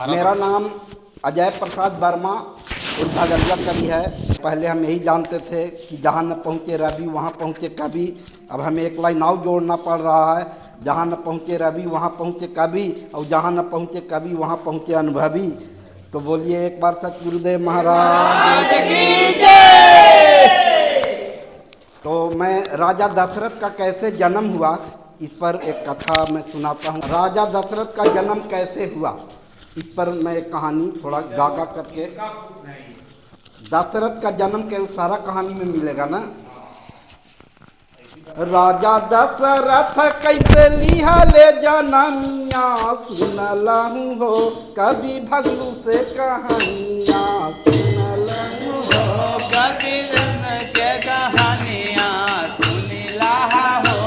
मेरा नाम अजय प्रसाद वर्मा उर्फ भगलवा कवि है। पहले हम यही जानते थे कि जहाँ न पहुँचे रवि वहाँ पहुँचे कवि। अब हमें एक लाइन और जोड़ना पड़ रहा है, जहाँ न पहुँचे रवि वहाँ पहुँचे कवि, और जहाँ न पहुँचे कवि वहाँ पहुँचे अनुभवी। तो बोलिए एक बार सतगुरुदेव महाराज की जय। तो मैं राजा दशरथ का कैसे जन्म हुआ इस पर एक कथा मैं सुनाता हूँ। राजा दशरथ का जन्म कैसे हुआ इस पर मैं एक कहानी थोड़ा गागा करके। दशरथ का जन्म के सारा कहानी में मिलेगा ना। राजा दशरथ कैसे लिहा ले जाना मियाँ, सुनलहूँ हो कभी भगलू से कहानियाँ, सुनलहूँ हो कभी के कहानियाँ सुनिला हो।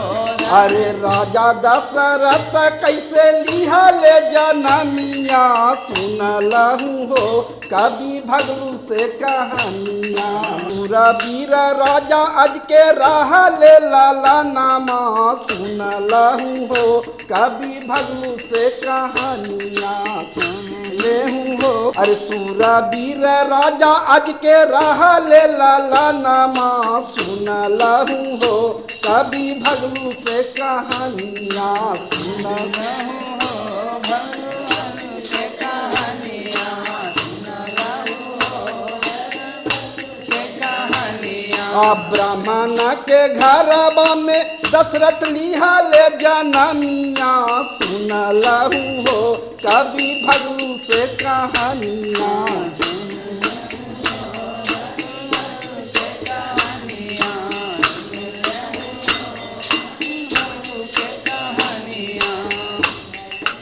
अरे राजा दशरथ कैसे लिहा ले जाना मियाँ, सुनलहूँ हो कभी भगलू से कहानियाँ। पूरा वीर राजा अज के राह ले लाला नामा, सुनलहूँ हो कभी भगलू से कहानियाँ, सुनलहूँ हो। अरे सूरा वीर राजा अज के राह ले लाला नामा, सुनलहूँ हो कभी भगलू से कहानियाँ, सुनलहूँ हो भगवान के कहानियाँ सुनलहूँ हो के कहानियाँ। ब्राह्मण के घरवा में दशरथ लिहा ले जाना मियाँ, सुनलहूँ हो कभी भगलू से कहानियाँ।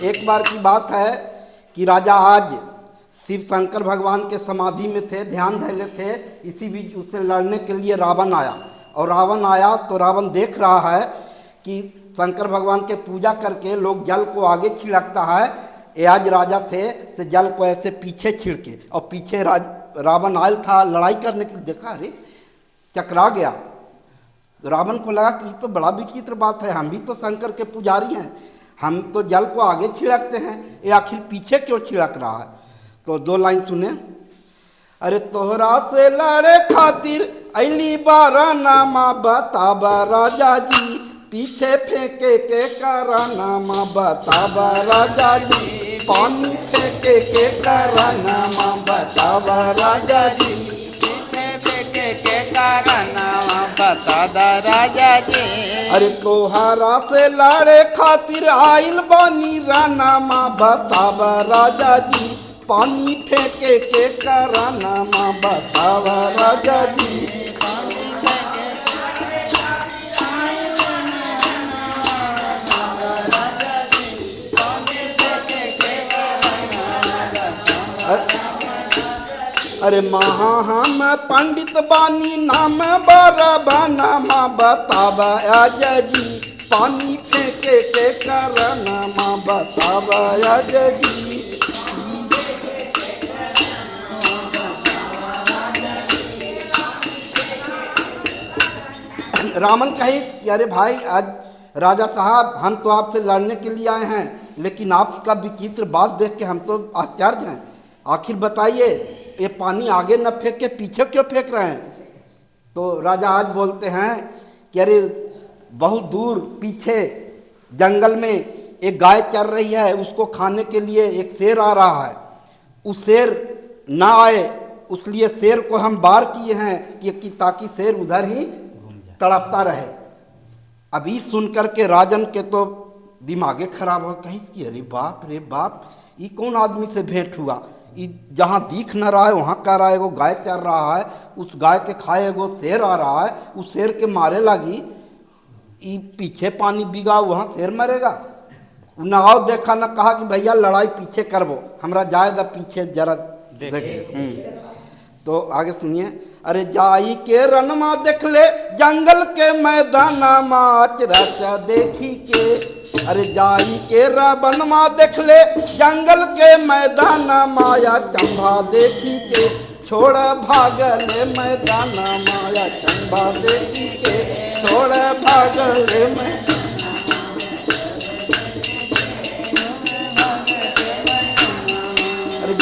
एक बार की बात है कि राजा आज शिव शंकर भगवान के समाधि में थे, ध्यान धैले थे। इसी बीच उससे लड़ने के लिए रावण आया, और रावण आया तो रावण देख रहा है कि शंकर भगवान के पूजा करके लोग जल को आगे छिड़कता है। ये आज राजा थे से जल को ऐसे पीछे छिड़के, और पीछे रावण आयल था लड़ाई करने के लिए। देखा अरे चकरा गया। रावण को लगा कि ये तो बड़ा विचित्र बात है, हम भी तो शंकर के पुजारी हैं, हम तो जल को आगे छिड़कते हैं, ये आखिर पीछे क्यों छिड़क रहा है। तो दो लाइन सुने। अरे तोहरा से लड़े खातिर अली बारानामा, बताबा राजा जी पीछे फेंके के करानामा, बताबा राजा जी पानी फेंके के करानामा, बताबा राजा जी के कारनामा बता दा राजा जी। अरे तोहरा से लड़े खातिर आइल बानी रानामा, बतावा राजा जी पानी फेंके के करानामा, बतावा राजा जी। अरे महा हम पंडित बानी नाम बारा बानामा, बतावा आजा जी पानी फेंके के करानामा, बतावा आजा जी। रावण कहे कि अरे भाई आज राजा साहब हम तो आपसे लड़ने के लिए आए हैं, लेकिन आपका विचित्र बात देख के हम तो आश्चर्य हैं। आखिर बताइए ये पानी आगे न फेंक के पीछे क्यों फेंक रहे हैं। तो राजा आज बोलते हैं कि अरे बहुत दूर पीछे जंगल में एक गाय चर रही है, उसको खाने के लिए एक शेर आ रहा है। उस शेर ना आए उसलिए शेर को हम बार किए हैं कि ताकि शेर उधर ही तड़पता रहे। अभी सुन करके राजन के तो दिमागे खराब हो, कहीं कि अरे बाप रे बाप ये कौन आदमी से भेंट हुआ। जहाँ दिख न रहा है वहाँ कह रहा है वो गाय चर रहा है, उस गाय के खाए वो शेर आ रहा है, उस शेर के मारे लगी ये पीछे पानी बिगा वहाँ शेर मरेगा। न आओ देखा न कहा कि भैया लड़ाई पीछे करबो, हमरा जाए द पीछे जरा देखे। तो आगे सुनिए। अरे जाई के रनमा देख ले जंगल के मैदाना माच राचा देखी के, अरे जाई के रबनमा देख ले जंगल के मैदाना माया चंबा देखी के, छोड़ भागले मैदाना माया चंबा देखी के, छोड़ भागले मैदाना।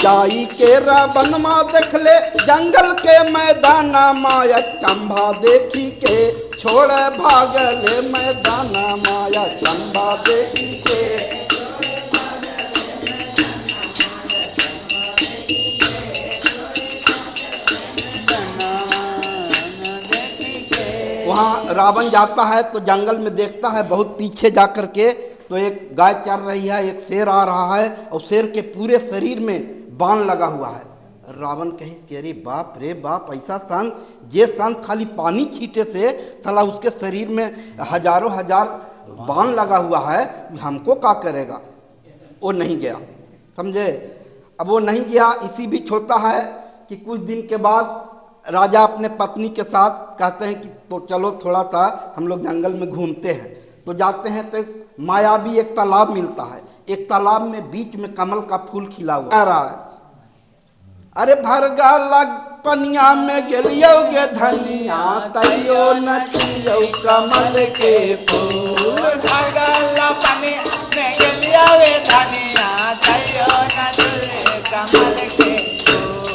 जाई के रावणवा देख ले जंगल के मैदाना माया चंबा देखी के छोड़ भागले मैदाना माया चंबा देखी के। वहाँ रावण जाता है तो जंगल में देखता है बहुत पीछे जा कर के तो एक गाय चर रही है, एक शेर आ रहा है और शेर के पूरे शरीर में बाण लगा हुआ है। रावण कहे कि अरे बाप रे बाप, ऐसा संत जे संत खाली पानी छींटे से साला उसके शरीर में हजारों हजार बाण लगा हुआ है, हमको क्या करेगा। वो नहीं गया, समझे। अब वो नहीं गया, इसी बीच होता है कि कुछ दिन के बाद राजा अपने पत्नी के साथ कहते हैं कि तो चलो थोड़ा सा हम लोग जंगल में घूमते हैं। तो जाते हैं तो मायावी एक तालाब मिलता है। एक तालाब में बीच में कमल का फूल खिला हुआ आ रहा है। अरे भरगा लग पनिया में गेलियो गे धनिया तैयो न छियो कमल के फूल। भरगा पनिया में गेलियो गे धनिया तैयो न छियो कमल के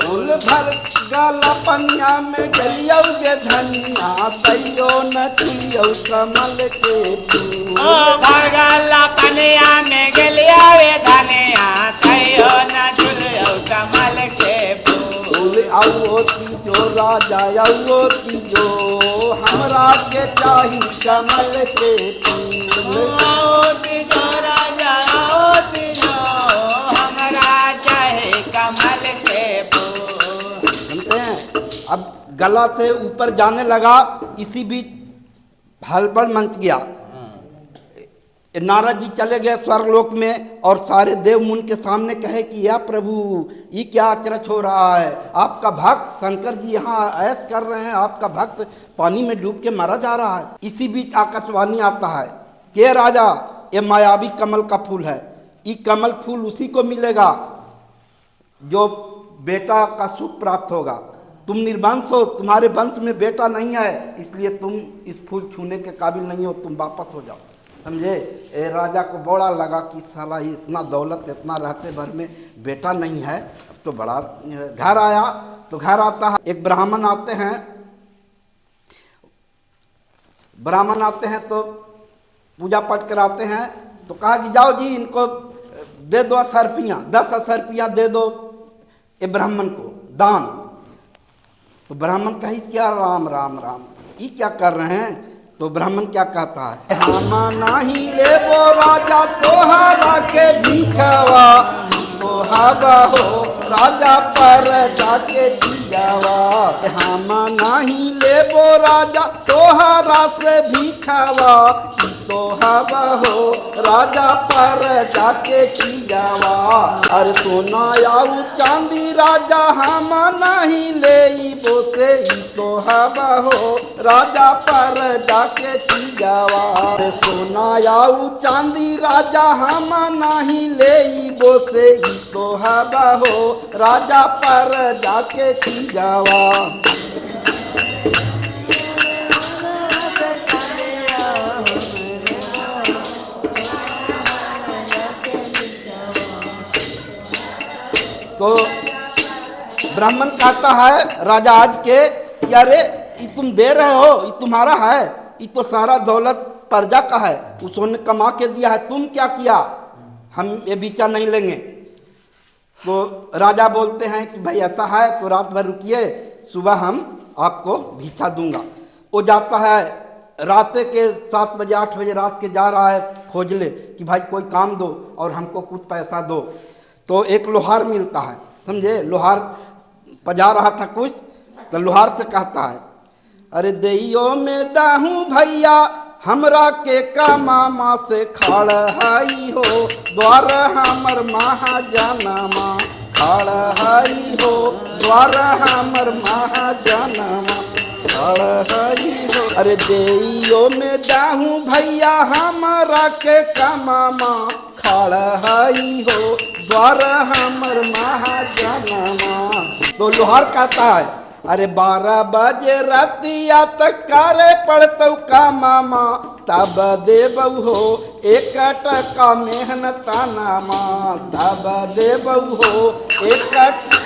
फूल। भर गाला पनिया में गेलियो गे धनिया तैयो न छियो कमल के फूल। भरगा पनिया में गेलियो गे धनिया तैयो न छियो कमल के फूल। आओ तीजो राजा आओ तीजो हमरा के चाही कमल के फूल। आओ तीजो राजा आओ तीजो हमरा चाहे कमल के फूल। सुनते हैं। अब गला से ऊपर जाने लगा, इसी बीच हड़बड़ मच गया। नारद जी चले गए स्वर्गलोक में और सारे देव मुनि के सामने कहे कि या प्रभु ये क्या अचरज हो रहा है, आपका भक्त शंकर जी यहाँ ऐश कर रहे हैं, आपका भक्त पानी में डूब के मारा जा रहा है। इसी बीच आकाशवाणी आता है कि राजा ये मायावी कमल का फूल है, ये कमल फूल उसी को मिलेगा जो बेटा का सुख प्राप्त होगा। तुम निर्वंश हो, तुम्हारे वंश में बेटा नहीं है, इसलिए तुम इस फूल छूने के काबिल नहीं हो, तुम वापस हो जाओ। समझे। ए राजा को बड़ा लगा कि साला ही इतना दौलत इतना रहते भर में बेटा नहीं है, अब तो बड़ा। घर आया तो घर आता है, एक ब्राह्मण आते हैं। ब्राह्मण आते हैं तो पूजा पाठ कराते हैं। तो कहा कि जाओ जी इनको दे दो 10 रुपया, 10 रुपया दे दो ये ब्राह्मण को दान। तो ब्राह्मण कही क्या राम राम राम ये क्या कर रहे हैं। तो ब्राह्मण क्या कहता है, हम नहीं लेबो राजा तोहरा के भिखवा, तोहरा हो राजा पर जाके जियावा। हम नहीं लेबो राजा तोहरा से भिखवा, तोहरा हो राजा पर जाके जियावा। अरे सोना आऊ चांदी राजा हम नहीं लेबो से, तोहरा हो राजा पर जाके जियावा। अरे सोना आऊ चांदी राजा हम नहीं लेबो से, तोहरा हो राजा पर जाके जियावा। तो ब्राह्मण कहता है राजा आज के कि अरे ये तुम दे रहे हो, ये तुम्हारा है, ये तो सारा दौलत प्रजा का है, उसने कमा के दिया है, तुम क्या किया, हम ये बीचा नहीं लेंगे। तो राजा बोलते हैं कि भाई ऐसा है तो रात भर रुकिए, सुबह हम आपको भिक्षा दूंगा। वो जाता है रात के 7 बजे 8 बजे रात के जा रहा है खोज ले कि भाई कोई काम दो और हमको कुछ पैसा दो। तो एक लोहार मिलता है, समझे। लोहार पजा रहा था कुछ, तो लोहार से कहता है अरे देइयो में दाहू भैया हमरा के कमामा से खाड़ हाई हो, द्वार हमर महाजनमा खाड़ हाई हो, द्वार हमर महाजनमा खाड़ हाई हो। अरे देइयो में दाहू भैया हमरा के कमामा खाड़ हाई हो, द्वार हमर महाजनमा। तो लोहार कहता है अरे 12 बजे रातिया तक करे पड़तौ का मामा, तब देबऊ हो 1 टका मेहनता नामा, तब देबऊ हो 1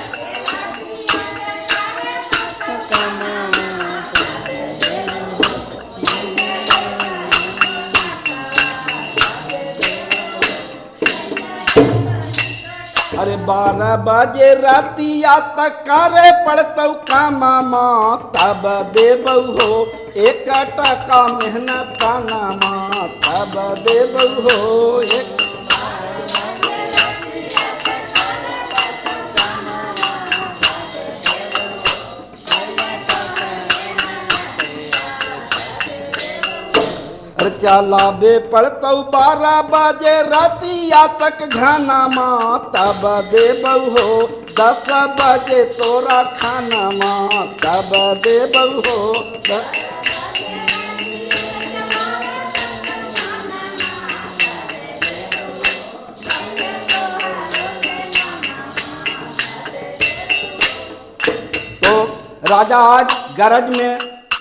अरे 12 बजे रातिया तक करे पड़तौ का मामा, तब देबऊ हो 1 टका मेहनता नामा, तब देबऊ हो 1। चलाबे पड़तौ 12 बजे रातिया तक घानामा, तब देबऊ हो 10 बजे तोरा खानामा, तब देबऊ हो 10। तो राजा आज गरज में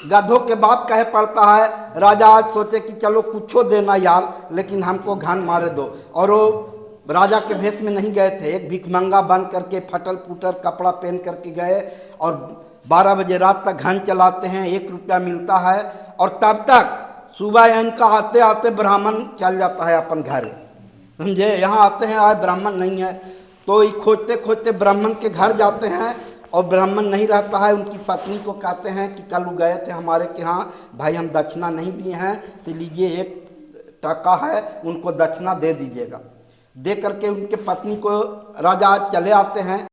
गधों के बाप कहे पड़ता है। राजा आज सोचे कि चलो कुछो देना यार, लेकिन हमको घान मारे दो। और वो राजा के भेष में नहीं गए थे, एक भिखमंगा बन करके फटल फूटल कपड़ा पहन करके गए और 12 बजे रात तक घान चलाते हैं, 1 रुपया मिलता है। और तब तक सुबह इनका आते आते ब्राह्मण चल जाता है अपन घर, समझे। यहाँ आते हैं आज ब्राह्मण नहीं है, तो ये खोजते खोजते ब्राह्मण के घर जाते हैं और ब्राह्मण नहीं रहता है। उनकी पत्नी को कहते हैं कि कल वो गए थे हमारे के यहाँ, भाई हम दक्षिणा नहीं दिए हैं, तो लीजिए 1 टका है, उनको दक्षिणा दे दीजिएगा। दे करके उनके पत्नी को राजा चले आते हैं।